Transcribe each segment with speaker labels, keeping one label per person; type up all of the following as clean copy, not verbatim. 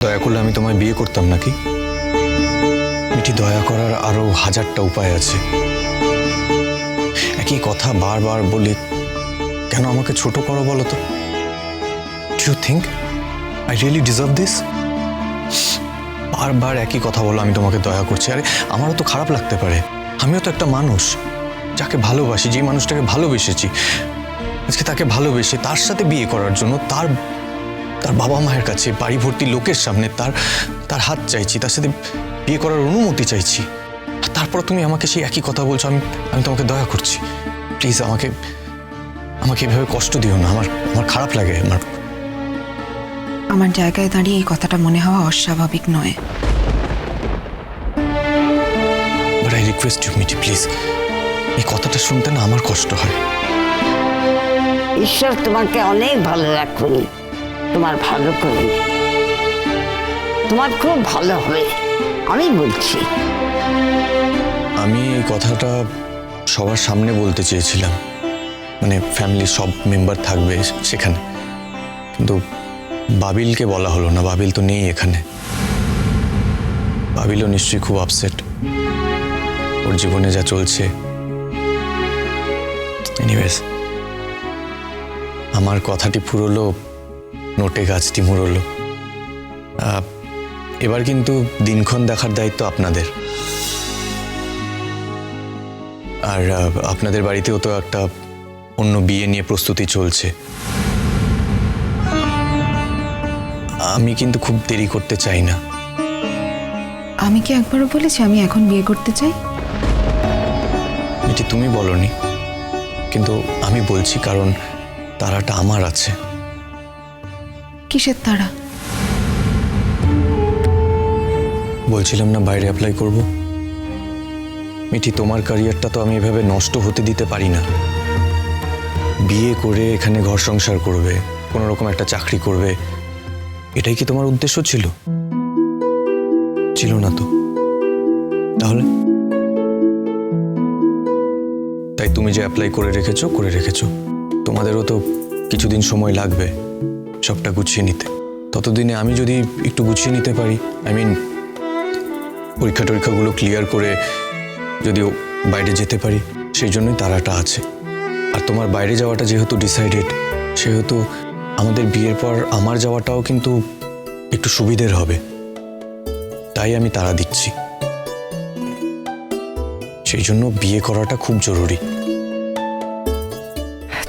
Speaker 1: দয়া করলে আমি তোমায় বিয়ে করতাম নাকি? মিঠি, দয়া করার আরো হাজারটা উপায় আছে। একই কথা বারবার বলে কেন আমাকে ছোট করো বলো তো? Do you think I really deserve this? বারবার একই কথা বলো আমি তোমাকে দয়া করছি। আরে আমারও তো খারাপ লাগতে পারে, আমিও তো একটা মানুষ যাকে ভালোবাসি, যে মানুষটাকে ভালোবেসেছি। আজকে তাকে ভালোবেসে তার সাথে বিয়ে করার জন্য তার তার বাবা মায়ের কাছে বাড়ি ভর্তি লোকের সামনে তার হাত চাইছি, তার সাথে বিয়ে করার অনুমতি চাইছি। আর তারপর তুমি আমাকে সেই একই কথা বলছো আমি তোমাকে দয়া করছি। প্লিজ আমাকে আমাকে এভাবে কষ্ট দিও না, আমার খারাপ লাগে।
Speaker 2: আমার জায়গায় দাঁড়িয়ে এই কথাটা মনে হওয়া অস্বাভাবিক নয়।
Speaker 1: But I request you Mithi, please, এই কথাটা শুনতে না আমার কষ্ট হয়।
Speaker 3: ঈশ্বর তোমাকে অনেক ভালো রাখুন, তোমার ভালো করুন, তোমার খুব ভালো হবে, আমি বলছি।
Speaker 1: আমি এই কথাটা সবার সামনে বলতে চেয়েছিলাম, মানে ফ্যামিলির সব মেম্বার থাকবে সেখানে, কিন্তু বাবিলকে বলা হলো না। বাবিল তো নেই এখানে। বাবিলও নিশ্চয়ই খুব আপসেট, ওর জীবনে যা চলছে। এনিওয়েজ, আমার কথাটি ফুরলো, নোটে গাছটি মুড়লো। এবার কিন্তু দিনক্ষণ দেখার দায়িত্ব আপনাদের। আর আপনাদের বাড়িতেও তো একটা অন্য বিয়ে নিয়ে প্রস্তুতি চলছে। আমি কিন্তু খুব দেরি করতে চাই না।
Speaker 2: আমি কি একবারও বলেছি আমি এখন বিয়ে করতে চাই?
Speaker 1: এটি তুমি বলনি, কিন্তু আমি বলছি, কারণ তারাটা আমার আছে।
Speaker 2: কিসের তারা?
Speaker 1: বলছিলাম না বাইরে অ্যাপ্লাই করব। মিঠি, তোমার ক্যারিয়ারটা তো আমি এভাবে নষ্ট হতে দিতে পারি না। বিয়ে করে এখানে ঘর সংসার করবে, কোনো রকম একটা চাকরি করবে, এটাই কি তোমার উদ্দেশ্য ছিল? ছিল না তো। তাহলে তাই তুমি যে অ্যাপ্লাই করে রেখেছো, তোমাদেরও তো কিছুদিন সময় লাগবে সবটা গুছিয়ে নিতে। ততদিনে আমি যদি একটু গুছিয়ে নিতে পারি, পরীক্ষাগুলো ক্লিয়ার করে যদিও বাইরে যেতে পারি, সেই জন্যই তারাটা আছে। আর তোমার বাইরে যাওয়াটা যেহেতু ডিসাইডেড, সেহেতু আমাদের বিয়ের পর আমার যাওয়াটাও কিন্তু একটু সুবিধের হবে। তাই আমি তাড়া দিচ্ছি। সেই জন্য বিয়ে করাটা খুব জরুরি।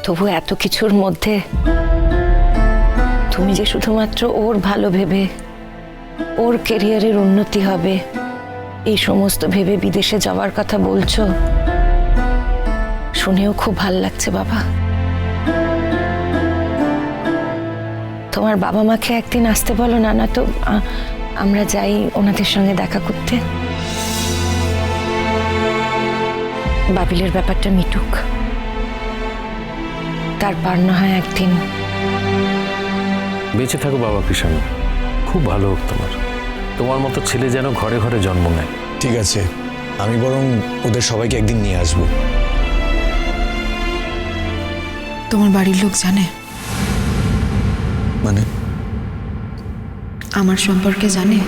Speaker 4: তবু এত কিছুর মধ্যে তুমি যে শুধুমাত্র ওর ভালো ভেবে, ওর ক্যারিয়ারের উন্নতি হবে এই সমস্ত ভেবে বিদেশে যাওয়ার কথা বলছো, শুনেও খুব ভাল লাগছে বাবা। তোমার বাবা মাকে একদিন আসতে বলো না, না তো আমরা যাই ওনাদের সঙ্গে দেখা করতে। বাবিলের ব্যাপারটা মিটুক, তারপর না হয় একদিন।
Speaker 5: বেঁচে থাকো বাবা কৃষ্ণ, খুব ভালো হোক তোমার মতো ছেলে যেন ঘরে ঘরে জন্ম নেয়।
Speaker 1: ঠিক আছে, আমি বরং ওদের সবাইকে একদিন নিয়ে আসবো।
Speaker 2: তোমার বাড়ির লোক জানে?
Speaker 1: মানে
Speaker 2: আমার সম্পর্কে জানে?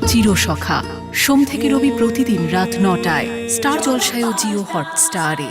Speaker 6: চিরসখা সোম থেকে রবি প্রতিদিন রাত ৯টায় স্টার জলসায় ও জিও হটস্টারে।